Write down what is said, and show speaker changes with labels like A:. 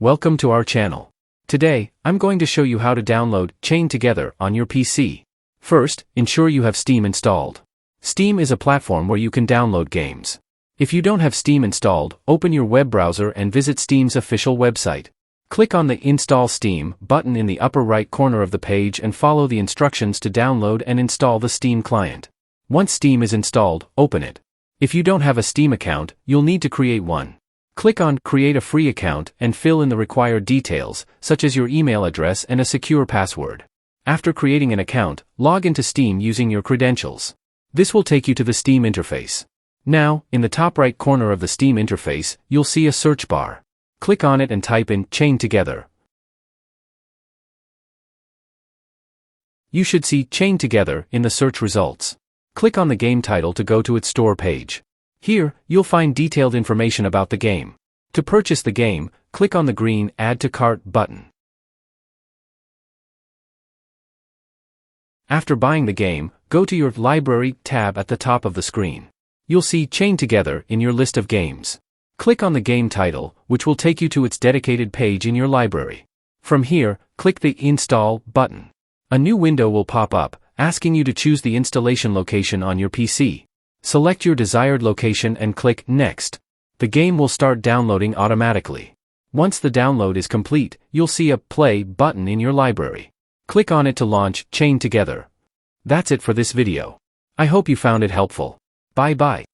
A: Welcome to our channel. Today, I'm going to show you how to download Chained Together on your PC. First, ensure you have Steam installed. Steam is a platform where you can download games. If you don't have Steam installed, open your web browser and visit Steam's official website. Click on the Install Steam button in the upper right corner of the page and follow the instructions to download and install the Steam client. Once Steam is installed, open it. If you don't have a Steam account, you'll need to create one. Click on Create a Free Account and fill in the required details, such as your email address and a secure password. After creating an account, log into Steam using your credentials. This will take you to the Steam interface. Now, in the top right corner of the Steam interface, you'll see a search bar. Click on it and type in Chained Together. You should see Chained Together in the search results. Click on the game title to go to its store page. Here, you'll find detailed information about the game. To purchase the game, click on the green Add to Cart button. After buying the game, go to your Library tab at the top of the screen. You'll see Chained Together in your list of games. Click on the game title, which will take you to its dedicated page in your library. From here, click the Install button. A new window will pop up, asking you to choose the installation location on your PC. Select your desired location and click Next. The game will start downloading automatically. Once the download is complete, you'll see a Play button in your library. Click on it to launch Chained Together. That's it for this video. I hope you found it helpful. Bye-bye.